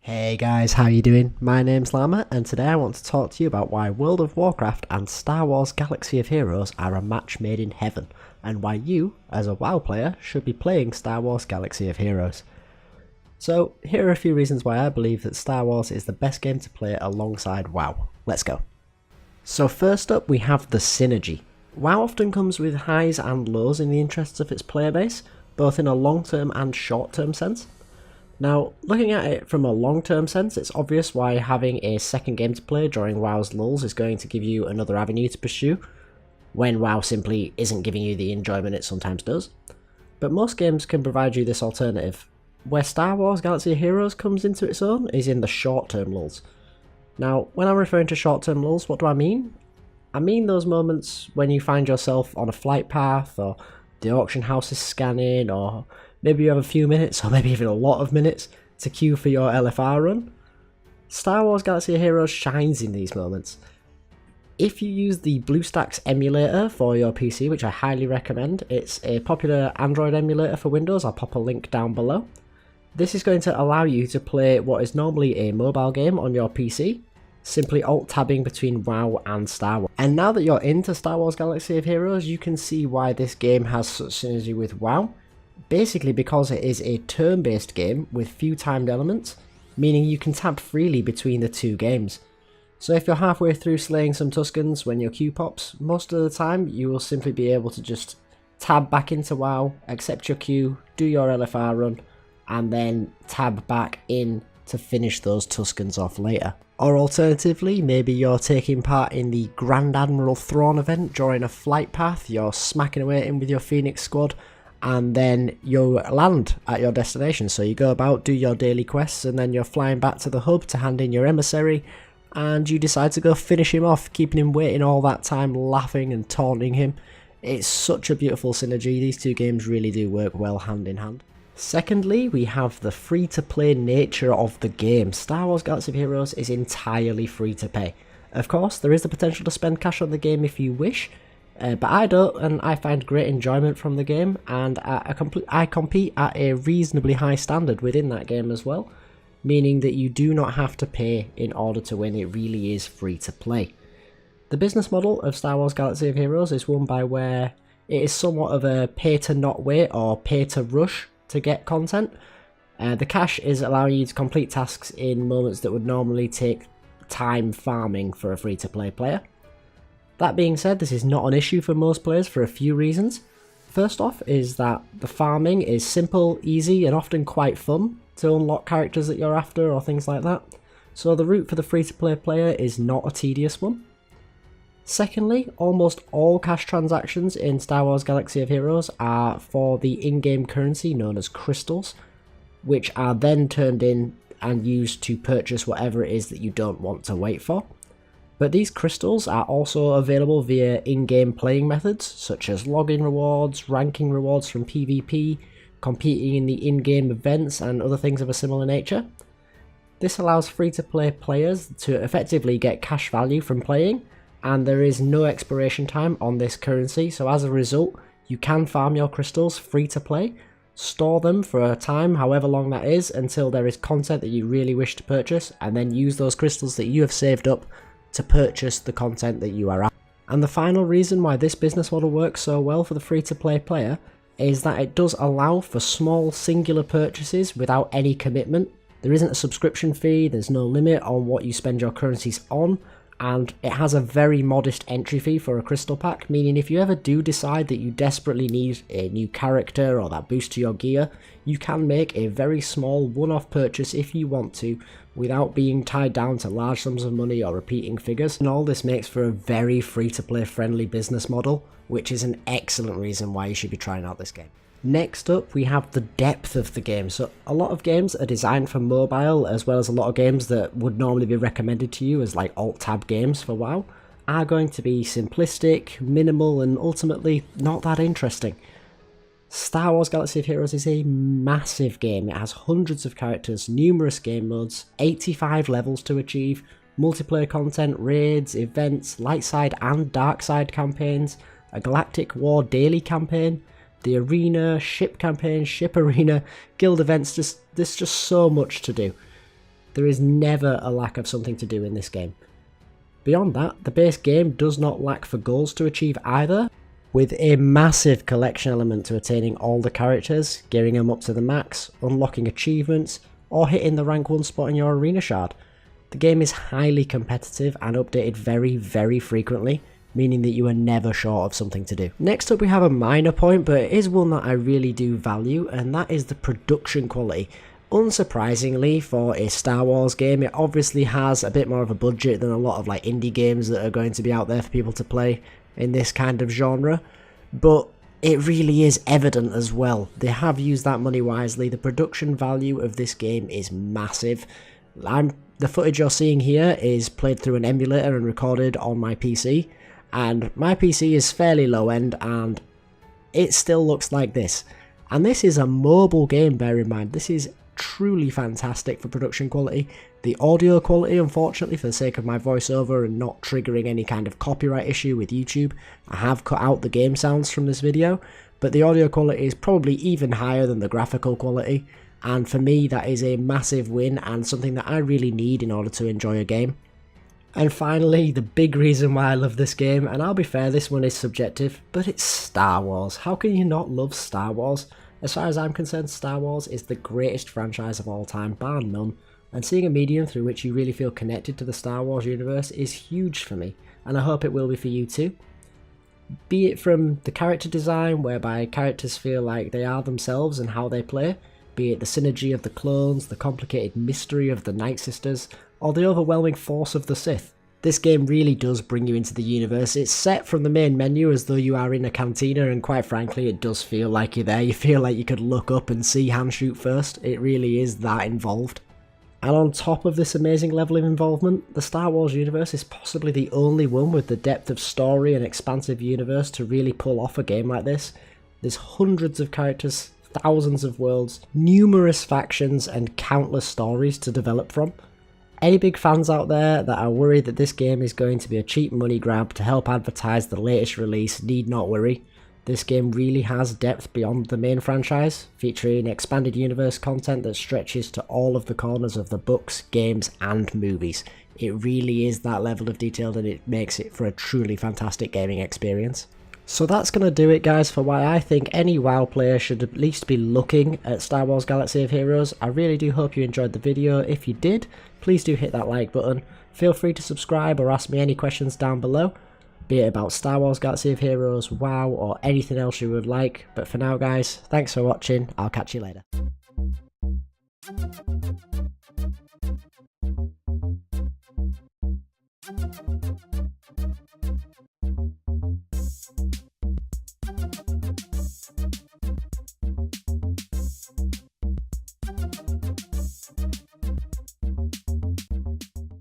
Hey guys, how you doing? My name's Llama, and today I want to talk to you about why World of Warcraft and Star Wars Galaxy of Heroes are a match made in heaven, and why you, as a WoW player, should be playing Star Wars Galaxy of Heroes. So, here are a few reasons why I believe that Star Wars is the best game to play alongside WoW. Let's go. So first up, we have the synergy. WoW often comes with highs and lows in the interests of its player base, both in a long-term and short-term sense. Now, looking at it from a long-term sense, it's obvious why having a second game to play during WoW's lulls is going to give you another avenue to pursue, when WoW simply isn't giving you the enjoyment it sometimes does. But most games can provide you this alternative. Where Star Wars Galaxy of Heroes comes into its own is in the short-term lulls. Now, when I'm referring to short-term lulls, what do I mean? I mean those moments when you find yourself on a flight path, or the auction house is scanning, or maybe you have a few minutes, or maybe even a lot of minutes, to queue for your LFR run. Star Wars Galaxy of Heroes shines in these moments. If you use the BlueStacks emulator for your PC, which I highly recommend, it's a popular Android emulator for Windows, I'll pop a link down below. This is going to allow you to play what is normally a mobile game on your PC, simply alt-tabbing between WoW and Star Wars. And now that you're into Star Wars Galaxy of Heroes, you can see why this game has such synergy with WoW. Basically because it is a turn-based game with few timed elements, meaning you can tab freely between the two games. So if you're halfway through slaying some Tuskens when your queue pops, most of the time you will simply be able to just tab back into WoW, accept your queue, do your LFR run, and then tab back in to finish those Tuskens off later. Or alternatively, maybe you're taking part in the Grand Admiral Thrawn event during a flight path, you're smacking away in with your Phoenix squad, and then you land at your destination. So you go about, do your daily quests, and then you're flying back to the hub to hand in your emissary, and you decide to go finish him off, keeping him waiting all that time, laughing and taunting him. It's such a beautiful synergy. These two games really do work well hand in hand. Secondly, we have the free-to-play nature of the game. Star Wars Galaxy of Heroes is entirely free to pay. Of course, there is the potential to spend cash on the game if you wish, but I don't, and I find great enjoyment from the game, and I compete at a reasonably high standard within that game as well, meaning that you do not have to pay in order to win. It really is free to play. The business model of Star Wars Galaxy of Heroes is one by where it is somewhat of a pay to not wait or pay to rush to get content. The cash is allowing you to complete tasks in moments that would normally take time farming for a free to play player. That being said, this is not an issue for most players for a few reasons. First off is that the farming is simple, easy, and often quite fun to unlock characters that you're after or things like that, so the route for the free-to-play player is not a tedious one. Secondly, almost all cash transactions in Star Wars Galaxy of Heroes are for the in-game currency known as crystals, which are then turned in and used to purchase whatever it is that you don't want to wait for. But these crystals are also available via in-game playing methods, such as login rewards, ranking rewards from PvP, competing in the in-game events, and other things of a similar nature. This allows free-to-play players to effectively get cash value from playing, and there is no expiration time on this currency, so as a result, you can farm your crystals free-to-play, store them for a time, however long that is, until there is content that you really wish to purchase, and then use those crystals that you have saved up to purchase the content that you are after. And the final reason why this business model works so well for the free-to-play player is that it does allow for small singular purchases without any commitment. There isn't a subscription fee, there's no limit on what you spend your currencies on, and it has a very modest entry fee for a crystal pack, meaning if you ever do decide that you desperately need a new character or that boost to your gear, you can make a very small one-off purchase if you want to, without being tied down to large sums of money or repeating figures. And all this makes for a very free-to-play friendly business model, which is an excellent reason why you should be trying out this game. Next up, we have the depth of the game. So a lot of games are designed for mobile, as well as a lot of games that would normally be recommended to you as like alt-tab games for WoW, are going to be simplistic, minimal, and ultimately not that interesting. Star Wars Galaxy of Heroes is a massive game. It has hundreds of characters, numerous game modes, 85 levels to achieve, multiplayer content, raids, events, light side and dark side campaigns, a Galactic War daily campaign, the arena, ship campaign, ship arena, guild events. There's just so much to do. There is never a lack of something to do in this game. Beyond that, the base game does not lack for goals to achieve either, with a massive collection element to attaining all the characters, gearing them up to the max, unlocking achievements, or hitting the rank 1 spot in your arena shard. The game is highly competitive and updated very frequently, meaning that you are never short of something to do. Next up we have a minor point, but it is one that I really do value, and that is the production quality. Unsurprisingly, for a Star Wars game, it obviously has a bit more of a budget than a lot of like indie games that are going to be out there for people to play in this kind of genre, but it really is evident as well. They have used that money wisely. The production value of this game is massive. The footage you're seeing here is played through an emulator and recorded on my PC, and my PC is fairly low end and it still looks like this. And this is a mobile game, bear in mind. This is truly fantastic for production quality. The audio quality, unfortunately, for the sake of my voiceover and not triggering any kind of copyright issue with YouTube, I have cut out the game sounds from this video, but the audio quality is probably even higher than the graphical quality, and for me that is a massive win and something that I really need in order to enjoy a game. And finally, the big reason why I love this game, and I'll be fair, this one is subjective, but it's Star Wars. How can you not love Star Wars? As far as I'm concerned, Star Wars is the greatest franchise of all time, bar none, and seeing a medium through which you really feel connected to the Star Wars universe is huge for me, and I hope it will be for you too. Be it from the character design, whereby characters feel like they are themselves and how they play, be it the synergy of the clones, the complicated mystery of the Night Sisters, or the overwhelming force of the Sith. This game really does bring you into the universe. It's set from the main menu as though you are in a cantina, and quite frankly it does feel like you're there. You feel like you could look up and see Han shoot first. It really is that involved. And on top of this amazing level of involvement, the Star Wars universe is possibly the only one with the depth of story and expansive universe to really pull off a game like this. There's hundreds of characters, thousands of worlds, numerous factions, and countless stories to develop from. Any big fans out there that are worried that this game is going to be a cheap money grab to help advertise the latest release need not worry. This game really has depth beyond the main franchise, featuring expanded universe content that stretches to all of the corners of the books, games and movies. It really is that level of detail that it makes it for a truly fantastic gaming experience. So that's going to do it, guys, for why I think any WoW player should at least be looking at Star Wars Galaxy of Heroes. I really do hope you enjoyed the video. If you did, please do hit that like button. Feel free to subscribe or ask me any questions down below, be it about Star Wars Galaxy of Heroes, WoW, or anything else you would like. But for now, guys, thanks for watching. I'll catch you later.